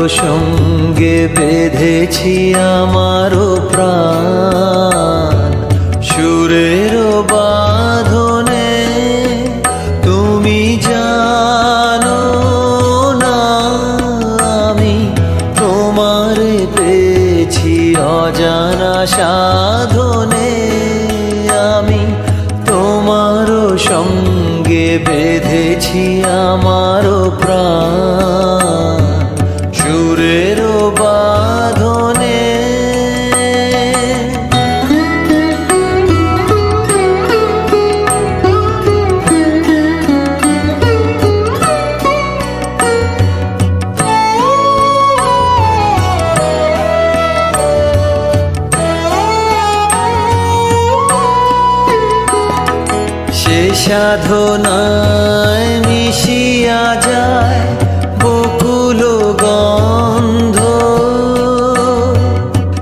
সঙ্গে বেঁধেছি আমারও প্রাণ সুরের বাঁধনে। তুমি জানো না আমি তোমারে পেয়েছি অজানা সাধনে। আমি তোমারও সঙ্গে বেঁধেছি আমারও প্রাণ সুরের বাঁধনে। সে সাধনায় মিশিয়া যায় বকুল গন্ধ।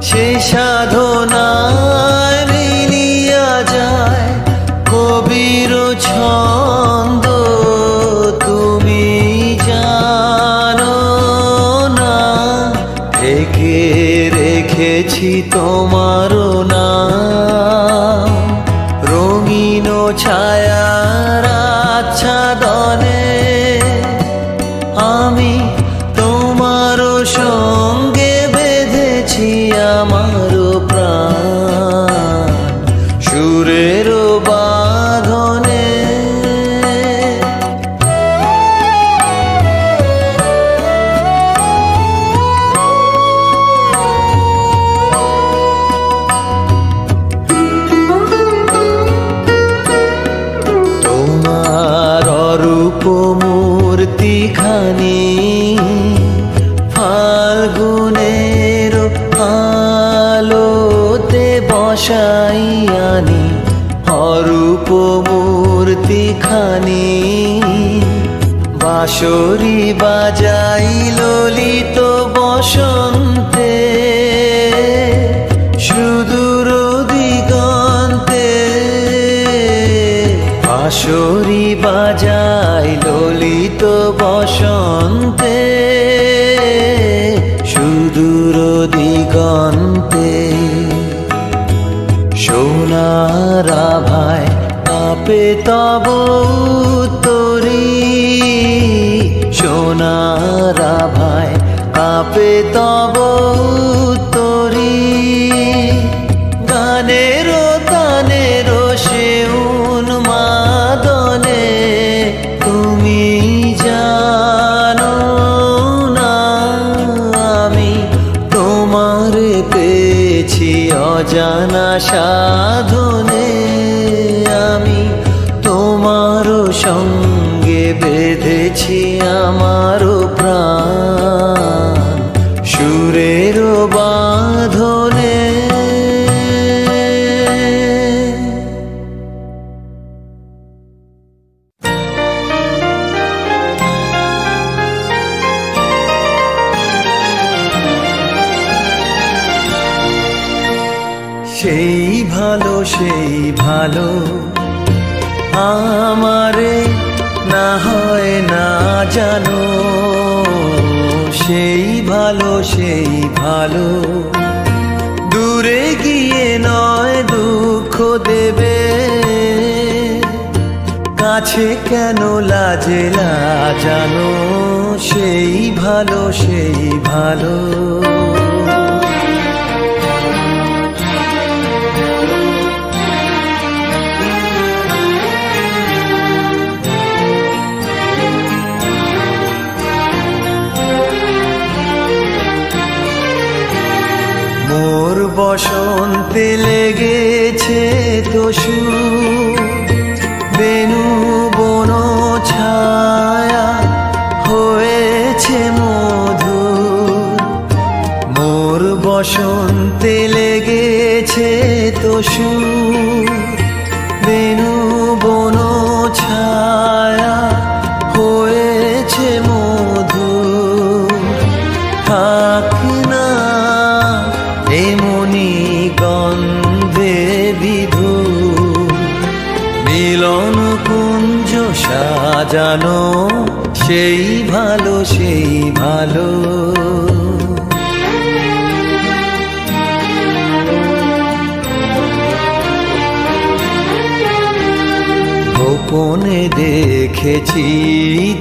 সে সাধনায় মিলিয়া যায় কবির ছন্দ। তুমি জানো না ঢেকে রেখেছি তোমারও নাম রঙিন ছায়ার আচ্ছাদনে। আমি তোমারও সঙ্গে বেঁধেছি আমারও প্রাণ সুরের বাঁধনে। মূর্তিখানি ফাল্গুনের আলোতে বসাইয়ানি। অরূপ মূর্তিখানি বাঁশরি বাজাই ললিত বসন্তে সুদূর দিগন্তে। বাঁশরি বাজাই ললিত বসন্তে সুদূর দিগন্তে। সোনার আভায় কাঁপে তব তরি। সোনার আভায় কাঁপে তব তরি। গানের তানের সে উন্মাদনে। তুমি জানো না আমি তোমারে পেয়েছি অজানা সাধনে। আমি তোমারও সঙ্গে বেঁধেছি আমারও প্রাণ সুরের বাঁধনে। সেই ভালো আমারে না হয় না জানো। সেই ভালো দূরে গিয়ে নয় দুঃখ দেবে। কাছে কেন লাজে লাজানো। সেই ভালো মোর বসন্তে লেগেছে তোষু বেনু বন ছায়া হয়েছে মধুর। মোর বসন্তে লেগেছে তোষু বেনু বন ছায়া হয়েছে মধুর। থাক না এমনি গন্ধে বিধুর। মিলন কুঞ্জ সাজানো সেই ভালো গোপনে দেখেছি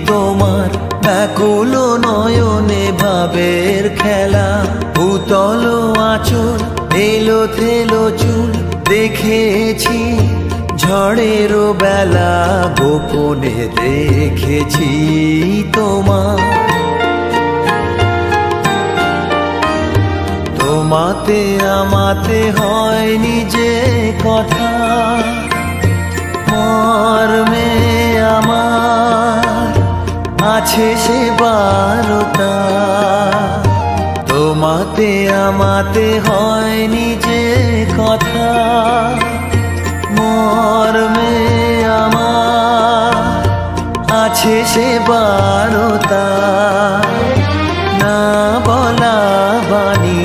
তোমার ব্যাকুল নয়নে ভাবের খেলা, উতল আঁচল এলো থেলো চুল দেখেছি ঝড়েরও বেলা, গোপনে দেখেছি তোমার। তোমাতে আমাতে হয়নি যে কথা, মর্মে আমার আছে সে বারতা। তোমাতে আমাতে হয়নি যে কথা, মর্মে আমার আছে সে বারতা। না বলা বাণী,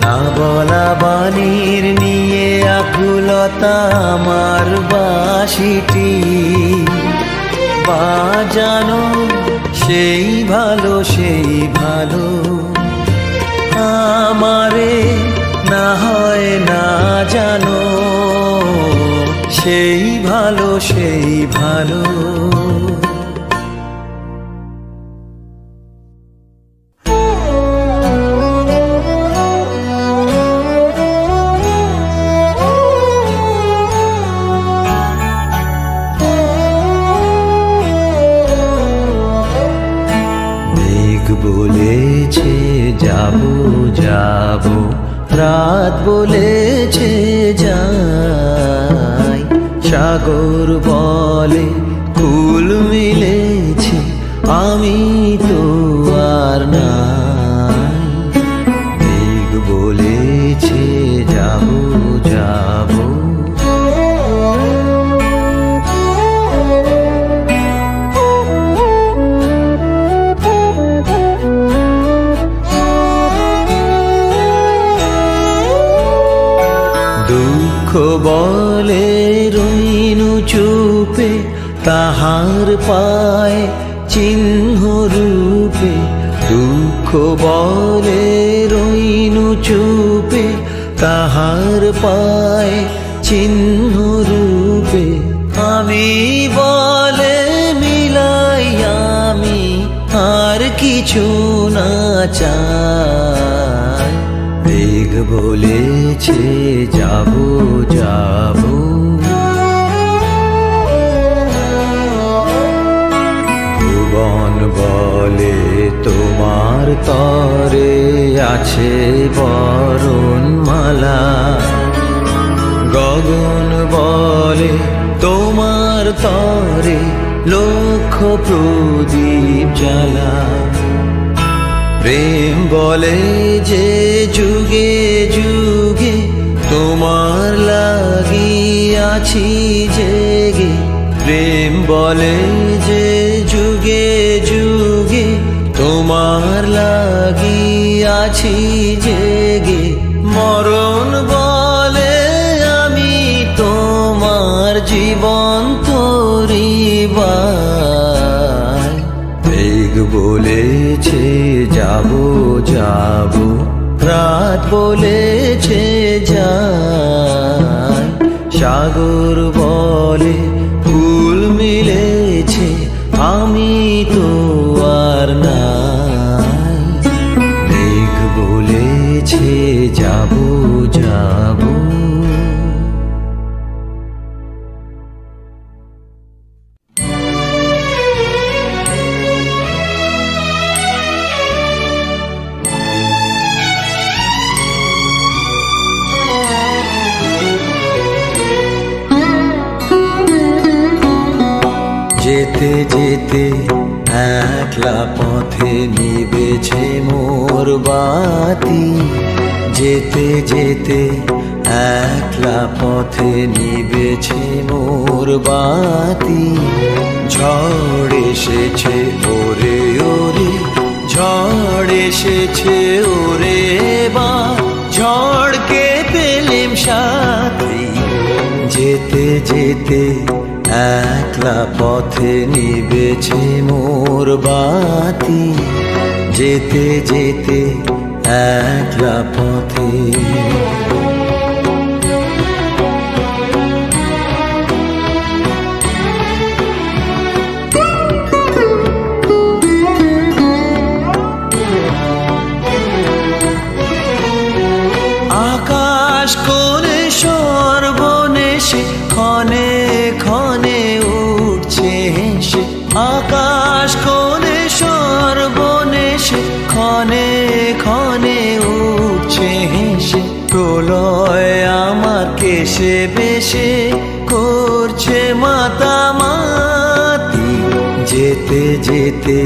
না বলা বাণীর নিয়ে আকুলতা আমার বাঁশিটি বাজানো, সেই ভালো সেই ভালো আমারে না হয় না জানো, সেই ভালো সেই ভালো। বলেছে যাবো যাবো, রাত বলেছে যাই, সাগর বলে ফুল মিলেছে আমি তো আর নাই। মেঘ বলেছে যাবো যাবো, বলে রইনু চুপে তাহার পায় চিহ্ন রূপে, দুঃখ বলে রইনু চুপে তাহার পায় চিহ্ন রূপে। আমি বলে মিলাই আমি আর কিছু না চাই। মেঘ বলেছে যাবো যাবো, ভুবন বলে তোমার তরে আছে বরণমালা, গগন বলে তোমার তরে লক্ষ প্রদীপ জ্বালা। প্রেম বলে যে যুগে যুগে তোমার লাগিয়াছি জেগে, প্রেম বলে যে যুগে যুগে তোমার লাগিয়াছি জেগে। মরণ বলে আমি তোমার জীবন তরিবাই। মেঘ বলেছে যাবো যাবো, রাত বলেছে যাই, সাগর বলে ফুল মিলেছে আমি তো আর নাই। মেঘ বলেছে যাবো যাবো, যেতে যেতে একলা পথে নিবেছে মোর বাতি, যেতে যেতে একলা পথে নিবেছে মোর বাতি। ঝড় এসেছে ওরে ওরে, ঝড় এসেছে ওরে বা, ঝড়কে পেলেম সাথী। যেতে যেতে একলা পথে নিবেছে মোর বাতি, যেতে যেতে একলা পথে। যেতে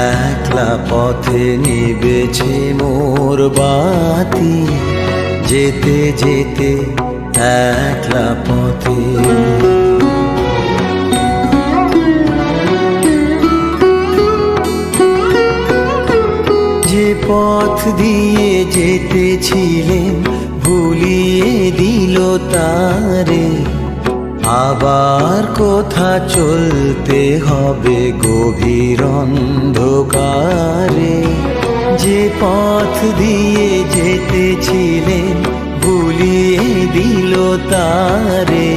একলা পথে নিবেছে মোর বাতি, যেতে যেতে একলা পথে। যে পথ দিয়ে যেতেছিলেন ভুলিয়ে দিল তারে, আবার কোথা চলতে হবে গভীর অন্ধকারে। যে পথ দিয়ে যেতেছিলেন ভুলিয়ে দিল তারে,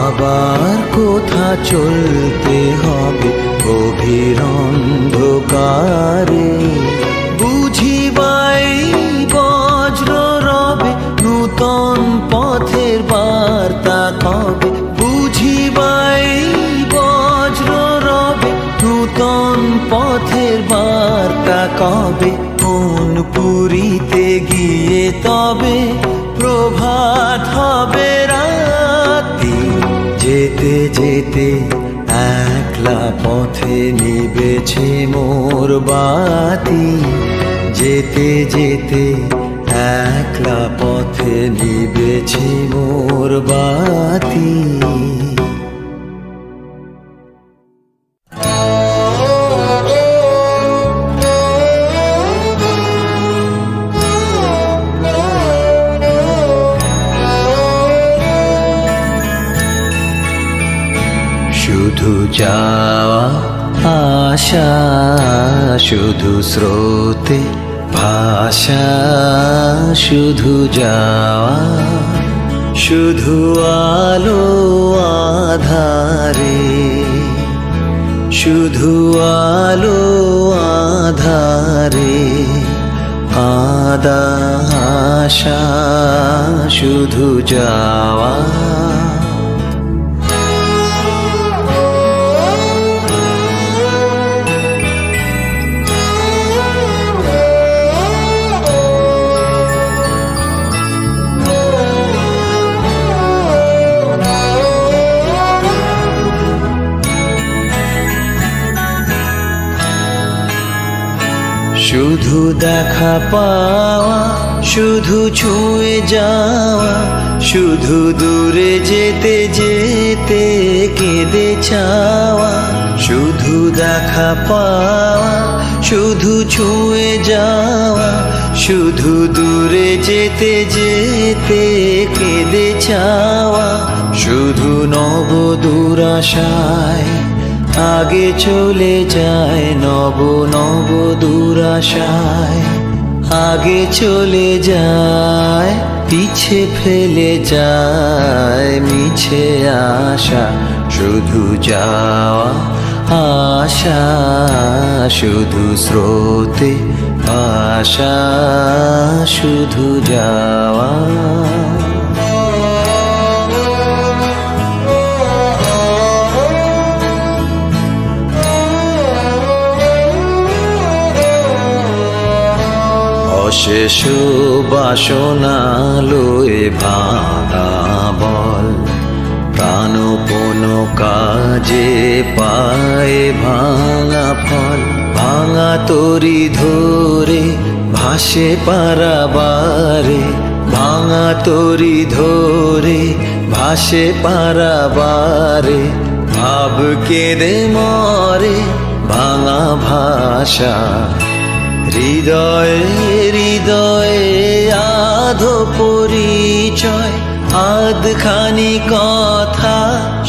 আবার কোথা চলতে হবে গভীর অন্ধকারে। বুঝিবাই বজ্র রবে নূতন পথের বার্তা কবে, বুঝিবাই বজ্র রবে নূতন পথের বার্তা কবে। কোন পুরীতে গিয়ে তবে প্রভাত হবে রাতি, যেতে যেতে একলা পথে নিবেছে মোর বাতি, যেতে যেতে একলা পথে নিবেছে মোর বাতি। শুধু যাওয়া আশা, শুধু স্রোতে ভাষা, শুধু যাওয়া, শুধু আলো আধারে, শুধু আলো আধারে কাঁদা আশা, শুধু যাওয়া। শুধু দেখা পাওয়া, শুধু ছুঁয়ে যাওয়া, শুধু দূরে যেতে যেতে কেঁদে চাওয়া। শুধু দেখা পাওয়া, শুধু ছুঁয়ে যাওয়া, শুধু দূরে যেতে যেতে কেঁদে চাওয়া। শুধু নব দুরাশায় আগে চলে যায়, নব নব দুরাশায় আগে চলে যায়, পিছে ফেলে যায় মিছে আশা। শুধু যাওয়া আশা, শুধু স্রোতে আশা, শুধু যাওয়া। অশেষ বাসনা লয়ে ভাঙা বল, প্রাণপণ কাজে পায়ে ভাঙা ফল। ভাঙা তরি ধরে ভাসে পারাবারে, ভাঙা তরি ধরে ভাসে পারাবারে। ভাব কেঁদে মরে ভাঙা ভাষা, হৃদয়ে হৃদয়ে আধো পরিচয়। আধখানি কথা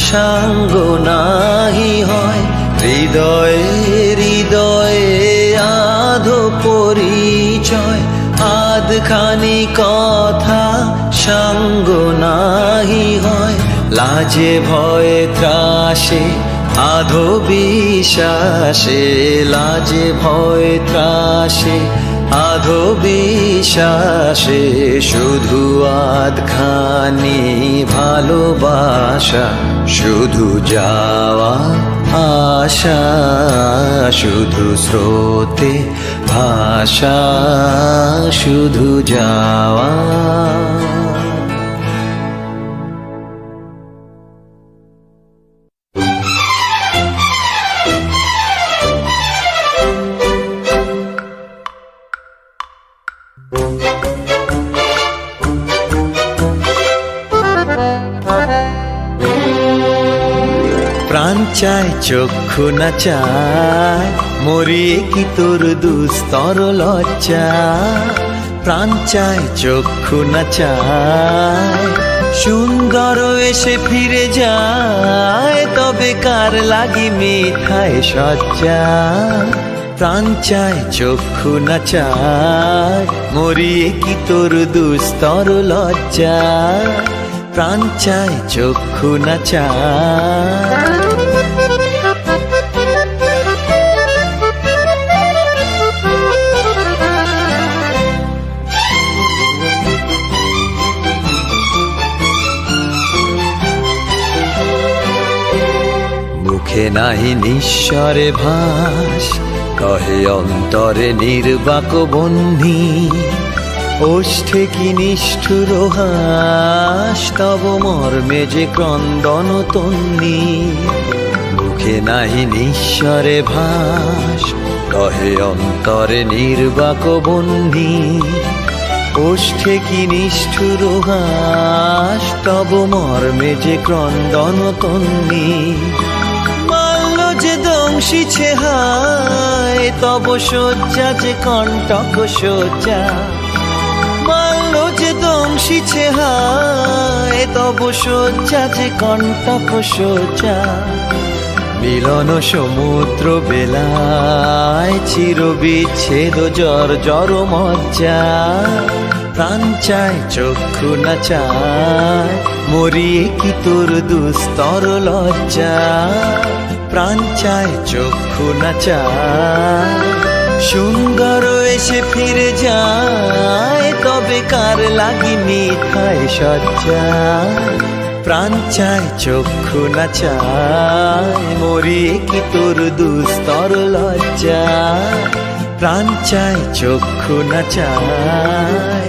সাঙ্গ নাহি হয়, হৃদয়ে হৃদয়ে আধো পরিচয়। আধখানি কথা সাঙ্গ নাহি হয়। লাজে ভয়ে ত্রাসে আধো বিশ্বাসে, লাজে ভয়ে ত্রাসে আধো বিশ্বাসে। শুধু আধখানি ভালোবাসা, শুধু যাওয়া আশা, শুধু স্রোতে ভাষা, শুধু যাওয়া। প্রাণ চায় চক্ষু না চায়, মরিয়ে কি তোর দুস্তর লজ্জা। প্রাণ চায় চক্ষু না চায়, সুন্দর এসে ফিরে যায়, তবে কার লাগি মিঠায় সজ্জা। প্রাণ চায় চক্ষু না চায়, মরিয়ে কি তোর দুস্তর লজ্জা। প্রাণ চায় চক্ষু না চায়। মুখে নাহি নিঃস্বরে ভাস, কহে অন্তরে নির্বাক বহ্নি। ওষ্ঠে কি নিষ্ঠুর হাস, তব মর্মে যে ক্রন্দন তন্নি। মুখে নাহি নিঃস্বরে ভাস, কহে অন্তরে নির্বাক বহ্নি। ওষ্ঠে কি নিষ্ঠুর হাস, তব মর্মে যে ক্রন্দন তন্নি। মাল্য যে দংশিছে হায়, তব শয্যা যে কণ্টক শয্যা। মাল্য যে দংশিছে হায়, তব শয্যা যে কণ্টক শয্যা। মিলন সমুদ্র বেলায়, চির বিচ্ছেদ জর মজ্জা। প্রাণ চায় চক্ষু না চায়, মরিয়ে কি তোর দুস্তর লজ্জা। প্রাণ চায় চক্ষু না চায়, সুন্দর এসে ফিরে যায়, তবে কার লাগি মিঠায় সজ্জা। প্রাণ চায় চক্ষু না চায়, মরিয়ে কি তোর দুস্তর লজ্জা। প্রাণ চায় চক্ষু না চায়।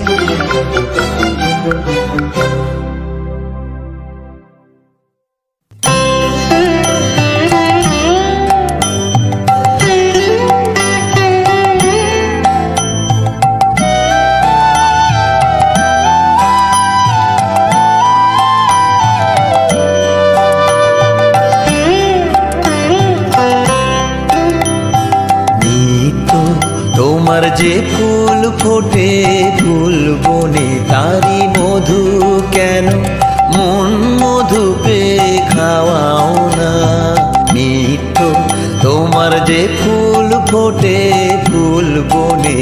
তোমার যে ফুল ফোটে ফুল বনে, তারি মধু কেন মন মধু পে খাওয়াও না। নিত্য তোমার যে ফুল ফোটে ফুল বনে,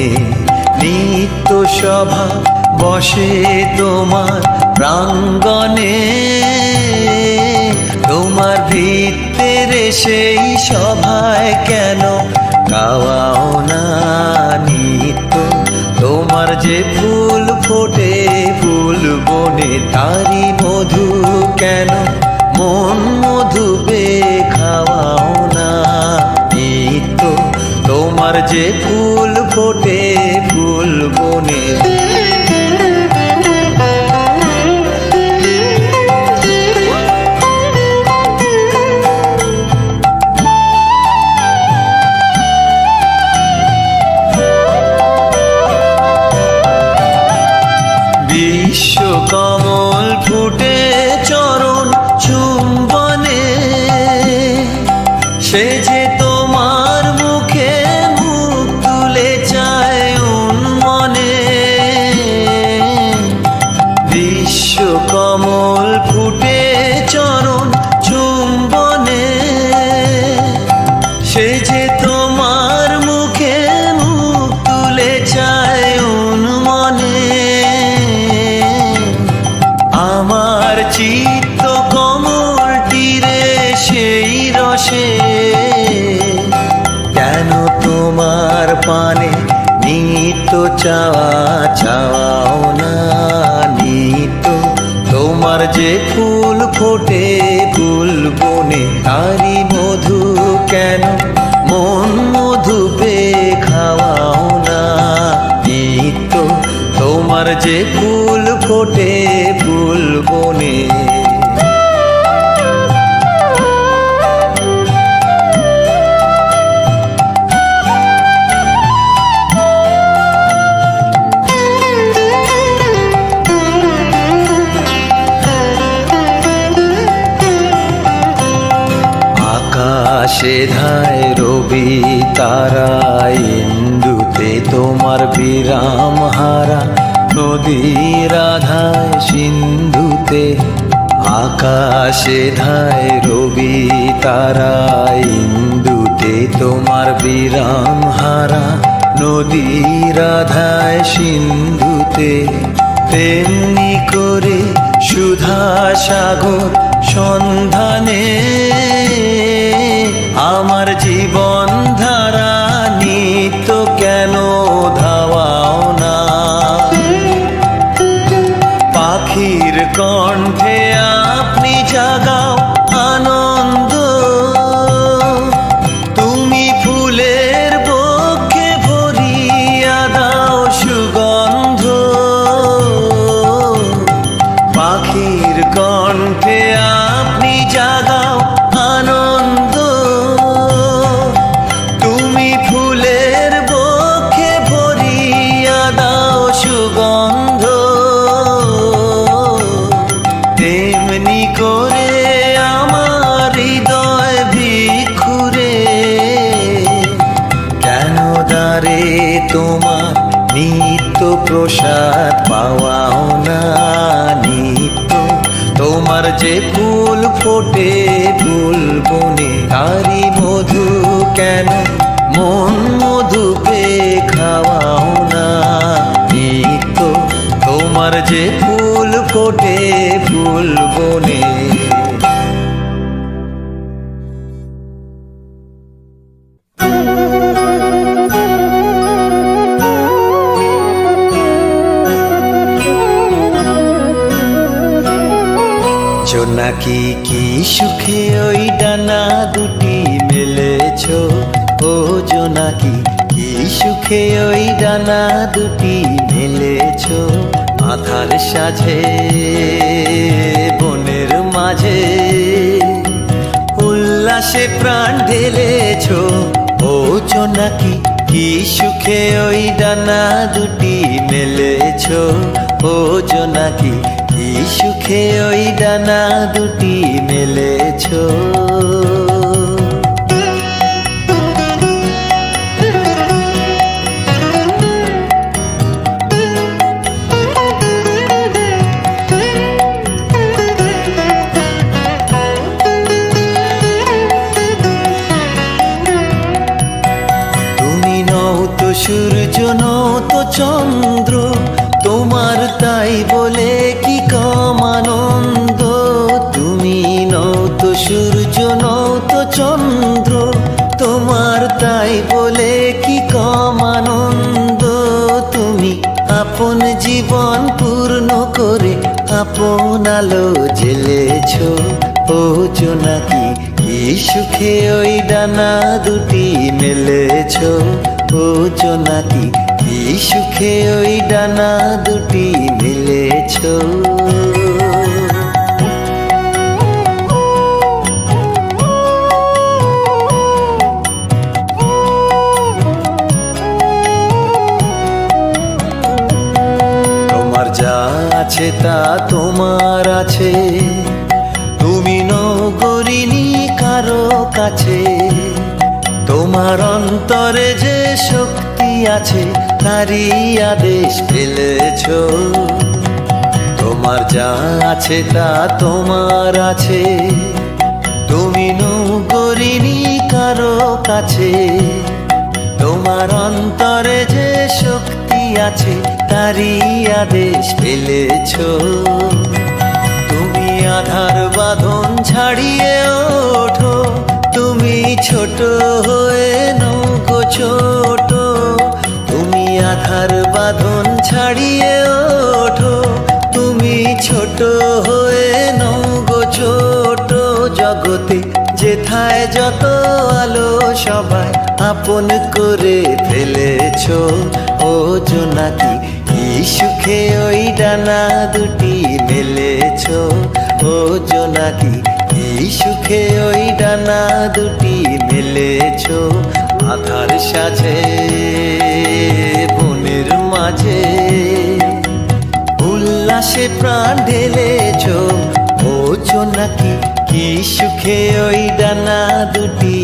নিত্য সভা বসে তোমার প্রাঙ্গণে। তোমার ভিত্তের সেই সভায় কেন খাওয়াও না। নিত্য তোমার যে ফুল ফোটে ফুল বনে, তারি মধু কেন মন মধু পে খাওয়াও না। নিত্য তোমার যে ফুল ফোটে ফুল বনে। কমল ফুটে চরণ চুম্বনে, সে যে তোমার মুখে মুখ তুলে চায় উন্মনে। বিশ্ব কমল ফুটে চরণ চুম্বনে, সে যে তোমার মুখে মুখ তুলে চায় উন্মনে। আমার চিত্ত কমল তীরে সেই রসে, কেন তোমার পানে নিত্য চাওয়া চাওয়াও না। নিত্য তোমার যে ফুল ফোটে ফুল বনে, তারি মধু কেন মন মধু পে খাওয়াও না। নিত্য তোমার যে ফুল ফোটে ফুল বনে। আকাশে ধায় রবি তারা, ইন্দুতে তোমার বিরাম হারা, নদীর আধায় সিন্ধুতে। আকাশে ধায় রবি তারা, ইন্দুতে তোমার বিরাম হারা, নদীর আধায় সিন্ধুতে। তেমনি করে সুধা সাগর সন্ধানে আমার জীবন ধারা নিত্য কেন ধাওয়াও না? পাখির কণ্ঠে আপনি জাগাও আনন্দ, তুমি ফুলের বক্ষে ভরিয়া দাও সুগন্ধ। পাখির কণ্ঠে আপনি জাগাও আনন্দ, তুমি ফুলের বক্ষে ভরিয়া দাও সুগন্ধ। তেমনি করে আমার হৃদয় ভিক্ষুরে, কেন দ্বারে তোমার নিত্য প্রসাদ পাওয়াও না? নিত্য তোমার যে ফুল ফোটে ফুল বনে, তারি মধু কেন মন মধু পে খাওয়াও না? নিত্য তোমার যে ফুল ফোটে ফুল বনে। জোনাকি কি সুখে ওই ডানা দুটি মেলেছ, ও জোনাকি কি সুখে ওই ডানা দুটি মেলেছ। আধার সাজে বনের মাঝে উল্লাসে প্রাণ ঢেলেছ, ও জোনাকি কি সুখে ওই ডানা দুটি মেলেছ। ও জোনাকি কি সুখে ওই ডানা দুটি মেলেছ। তুমি নও তো সূর্য নও তো চন্দ্র, তোমার তাই বলে কি কম আনন্দ। তুমি নও তো সূর্য নও তো চন্দ্র, তোমার তাই বলে কি কম আনন্দ। তুমি আপন জীবন পূর্ণ করে আপন আলো জ্বেলেছ, ও জোনাকি কি সুখে ওই ডানা দুটি মেলেছ। ও জোনাকি কি সুখে ওই ডানা দুটি মেলেছ। তোমার যা আছে তা তোমার আছে, তুমি নগরিনী কারো কাছে। তোমার অন্তরে যে শক্তি আছে তারই আদেশ ফেলেছ। তোমার যা আছে তা তোমার আছে, তুমি নগরিনী কারো কাছে। তোমার অন্তরে যে শক্তি আছে তারই আদেশ ফেলেছ। তুমি আধার বাঁধন ছাড়িয়ে ওঠো, তুমি ছোট হয়ে নৌকো ছোট। তুমি আধার বাঁধন ছাড়িয়ে ওঠো, তুমি ছোট হয়ে নৌকো ছোট। জগতে যেথায় যত আলো সবাই আপন করে ফেলেছ। ও জোনাকি কি সুখে ওই ডানা দুটি মেলেছ। ও জোনাকি কি সুখে ওই ডানা দুটি মেলেছ। আধার সাজে বনের মাঝে উল্লাসে প্রাণ ঢেলেছ। ও জোনাকি কি সুখে ওই ডানা দুটি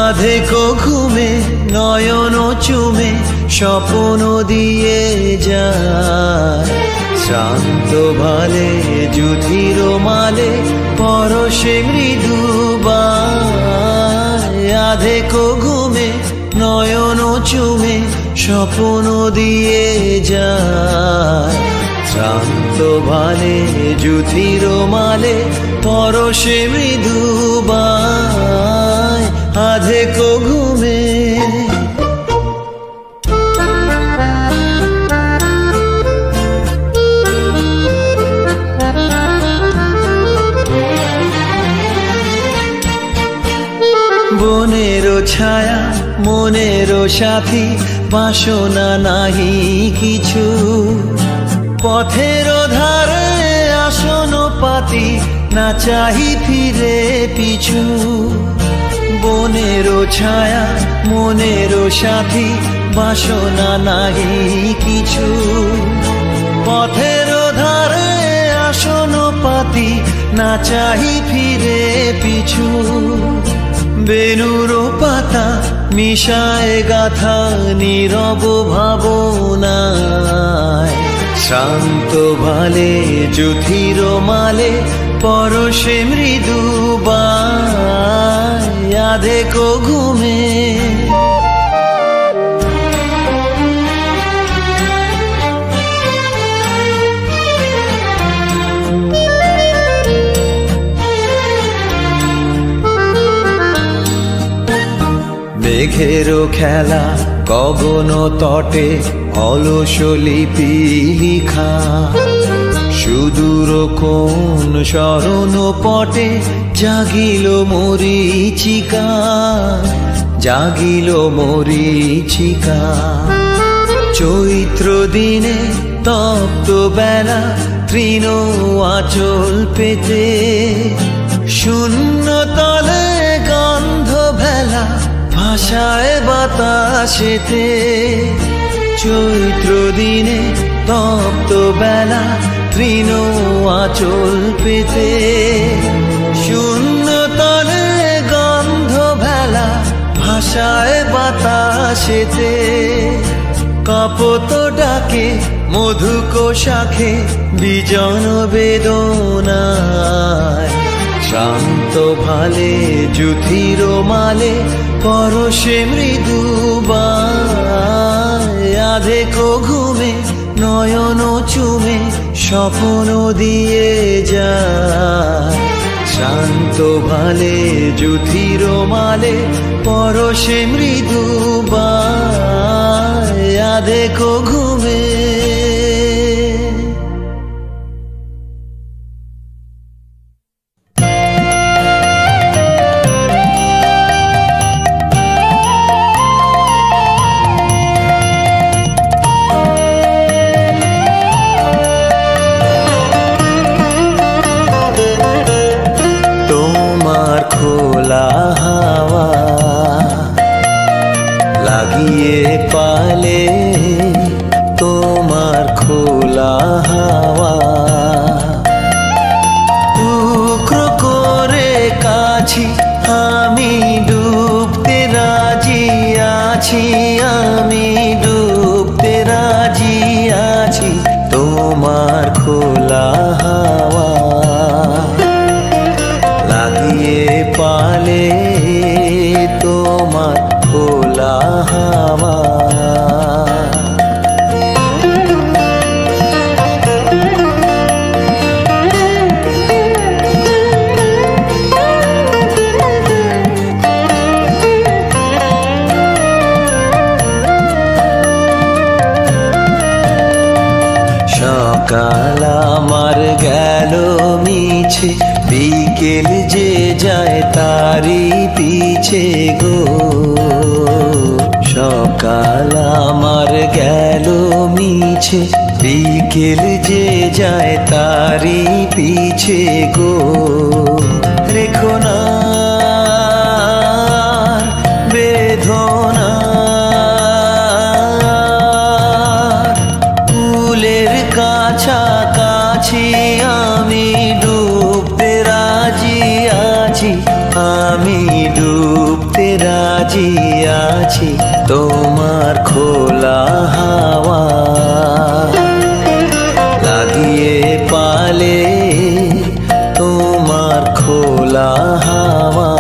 আধেকো ঘুমে নয়ন চুমে স্বপ্ন দিয়ে যায়, শ্রান্ত ভালে যুধির মালে পরশে মৃদুবায়। আধেকো ঘুমে নয়ন চুমে স্বপ্ন দিয়ে যায়, শ্রান্ত ভালে যুধির মালে পরশে মৃদুবায়। আধেকো ঘুমে বনেরও ছায়া মনেরও সাথী, বাসনা নাহি কিছু, পথের ধারে আসন পাতি, না চাহি ফিরে পিছু। বনেরও ছায়া মনেরও সাথী, বাসনা নাহি কিছু, পথের ধারে আসন পাতি, না চাহি ফিরে পিছু। বেনুর পাতা মিশায় গাথা নীরব ভাবনায়, শান্ত ভালে যুধির মালে পরশে মৃদুবায়। আধেকো ঘুমে মেঘেরও খেলা গগন তটে, অলস লিপি লিখা, সুদূর কোন শরণ পটে জাগিল মরীচিকা, জাগিল মরীচিকা। চৈত্র দিনে তপ্ত বেলা তৃণ আঁচল পেতে, শূন্য তলে গন্ধ ভেলা ভাষায় বাতাসেতে। চৈত্র দিনে তপ্ত বেলা তৃণ আঁচল পেতে, শূন্য তলে গন্ধ ভেলা ভাষায় বাতাসেতে। কপত ডাকে মধুক শাখে বিজন বেদনায়, শান্ত ভালে যুধির মালে পরশে মৃদুবায়। আধেকো ঘুমে নয়ন চুমে স্বপ্ন দিয়ে যায়, শান্ত ভালে যুধির মালে পরশে মৃদুবায়। আধেকো ঘুমে খোলা হাওয়া লাগিয়ে পালে, তোমার খোলা হাওয়া টুকরো করে কাছি, আমি ডুবতে রাজি আছি, আমি ডুবতে রাজি আছি। তোমার খোলা হাওয়া লাগিয়ে পালে, তোমার খোলা হাওয়া। সকাল আমার গেল মিছে, বিকেল যে যায় তারি পিছে গো। সকাল আমার গেল মিছে, বিকেল যে যায় তারি পিছে গো। রেখো না বেদনা, ফুলের কাছাকাছি আমি ডুবতে রাজি আছি, আমি ডুবতে রাজি আছি তোমার খোলা হাওয়া লাগিয়ে পালে, তোমার খোলা হাওয়া।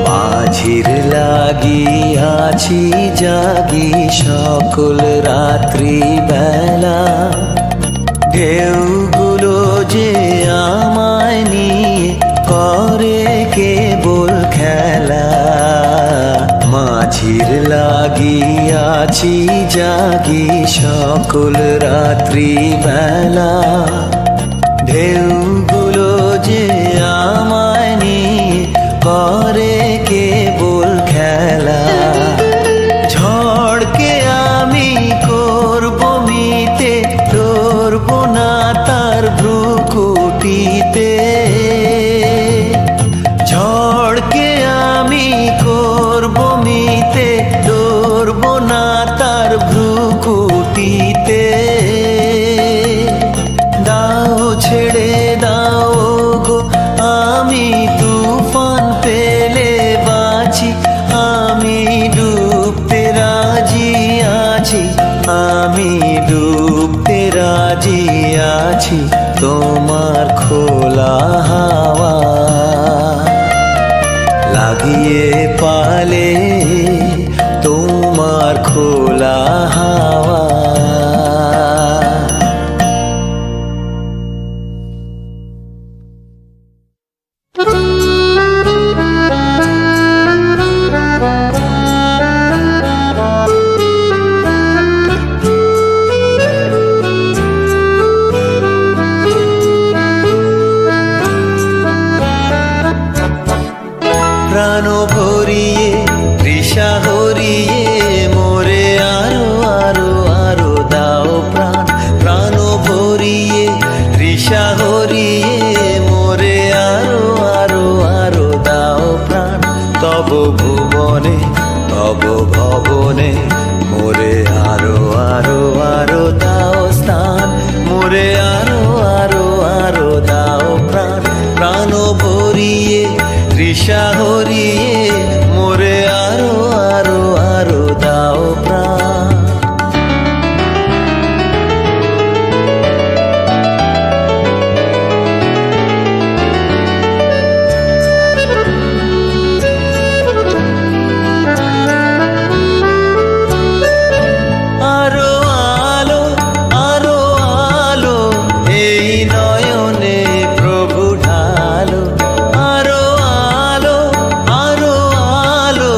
মাঝির লাগিয়াছি জাগি সকল রাত্রি বেলা, ঢেউগুলো যে আমায় নিয়ে করে কেবল খেলা। মাঝির লাগিয়াছি জাগি সকল রাত্রি বেলা, ঢেউগুলো যে আমায় নিয়ে করে কেবল খেলা। ঝড়কে আমি করব মিতে, ধরব না তার ভ্রুকুটিতে। ঝড়কে আমি করব মিতে, ধরব না তার ভ্রুকুটিতে। দাও ছেড়ে দাও গো, আমি তুফান পেলে বাঁচি, আমি ডুবতে রাজি আছি, আমি ডুবতে রাজি আছি তোমার খোলা হাওয়া লাগিয়ে পালে, তোমার খোলা হাওয়া। প্রাণ ভরিয়ে তৃষা হরিয়ে মোরে আরো আরো আরো দাও প্রাণ। প্রাণ ভরিয়ে তৃষা হরিয়ে মোরে আরো আরো আরো দাও প্রাণ। তব ভুবনে তব ভবনে মোরে আরো আরো আরো দাও স্থান, মোরে আরো আরো আরো দাও প্রাণ। প্রাণ ভরিয়ে তৃষা হরিয়ে মোরে আরো আরো আরো দাও প্রাণ। আরো আলো আরো আলো এই নয়নে প্রভু ঢালো, আরো আলো আরো আলো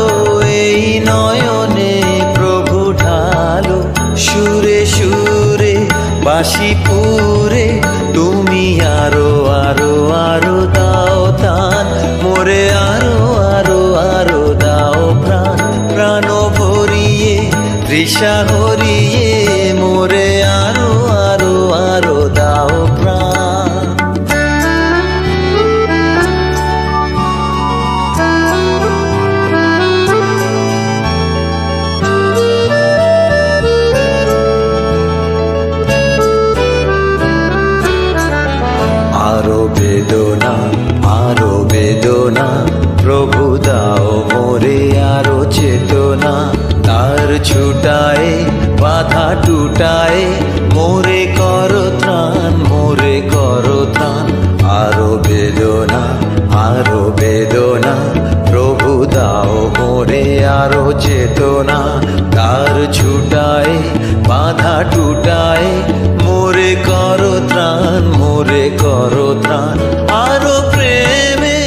এই নয়নে প্রভু ঢালো। সুরে সুরে বাঁশি পুরে তুমি আরো আরো আরো দাও তান, মোরে আরো আরো আরো দাও প্রাণ। প্রাণ ভরিয়ে তৃষা হরিয়ে মোরে আরো আরো আরো দাও প্রাণ। আরো বেদনা আরো বেদনা প্রভু দাও মোরে আরো চেতনা। তার ছুটায় বাধা টুটায় মোরে করো ত্রাণ, মোরে করো ত্রাণ। আরো বেদনা আরো বেদনা প্রভু দাও মোরে আরো চেতনা। তার ছুটায় বাধা টুটায় মোরে করো ত্রাণ, মোরে করো ত্রাণ। আরো প্রেমে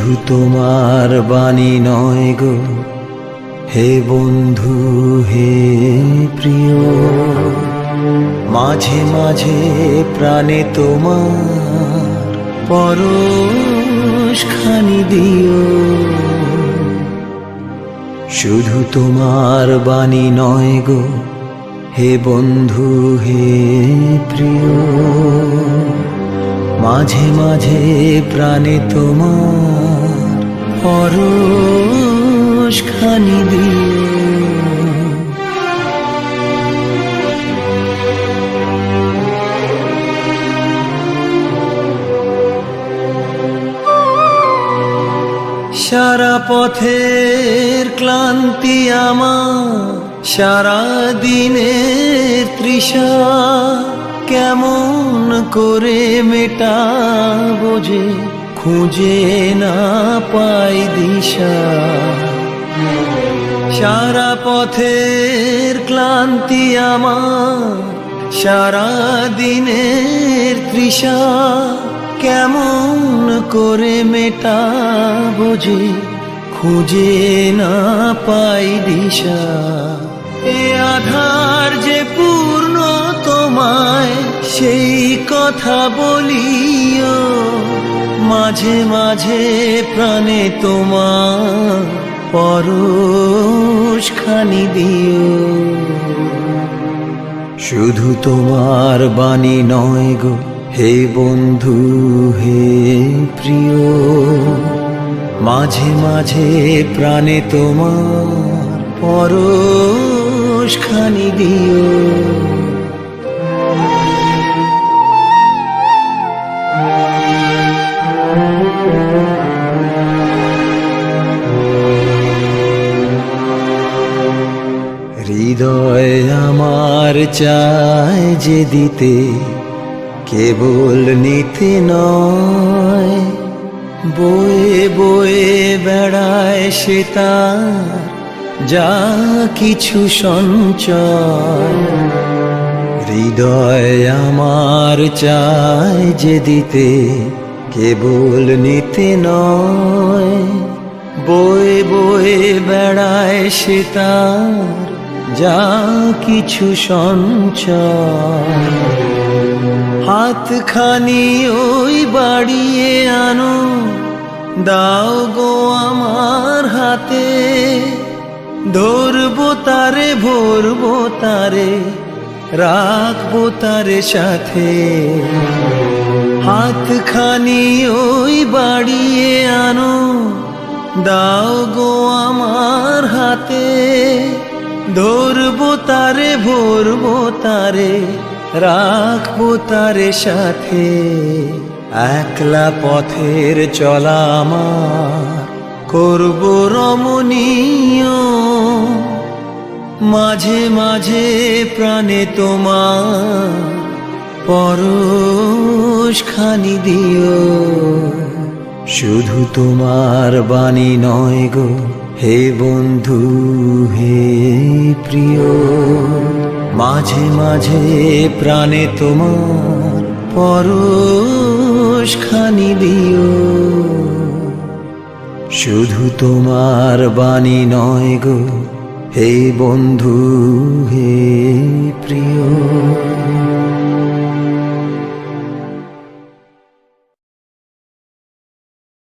শুধু তোমার বাণী নয় গো হে বন্ধু হে প্রিয়, মাঝে মাঝে প্রাণে তোমার পরশখানি দিও। শুধু তোমার বাণী নয় গো হে বন্ধু হে প্রিয়, মাঝে মাঝে প্রাণে তোমার পরশখানি দিও। সারা পথের ক্লান্তি আমার, সারা দিনের তৃষা, কেমন করে মেটাবো যে খুঁজে না পাই দিশা। সারা পথের ক্লান্তি আমার, সারা দিনের তৃষা, কেমন করে মেটাবো যে খুঁজে না পাই দিশা। এ আধার যে পূর্ণ তোমায় সেই কথা বলিও, মাঝে মাঝে প্রাণে তোমার পরশখানি দিও। শুধু তোমার বাণী নয় গো হে বন্ধু হে প্রিয়, মাঝে মাঝে প্রাণে তোমার পরশখানি দিও। হৃদয় আমার চায় যে দিতে, কেবল নিতে নয়, বয়ে বয়ে বেড়ায় সে তার যা কিছু সঞ্চয়। হৃদয় আমার চায় যে দিতে, কেবল নিতে নয়, বয়ে বয়ে বেড়ায় সে তার যা কিছু সঞ্চয়। হাতখানি ওই বাড়িয়ে আনো, দাও গো আমার হাতে, ধরবো তারে ভরবো তারে, রাখবো তারে সাথে। হাতখানি ওই বাড়িয়ে আনো, দাও গো আমার হাতে, ধরবো তারে ভরবো তারে, রাখবো তারে সাথে। একলা পথের চলা আমার করবো রমণীয়, মাঝে মাঝে প্রাণে তোমার পরশখানি দিও। শুধু তোমার বাণী নয় গো হে বন্ধু হে প্রিয়, মাঝে মাঝে প্রাণে তোমার পরশখানি দিও। শুধু তোমার বাণী নয় গো হে বন্ধু হে প্রিয়।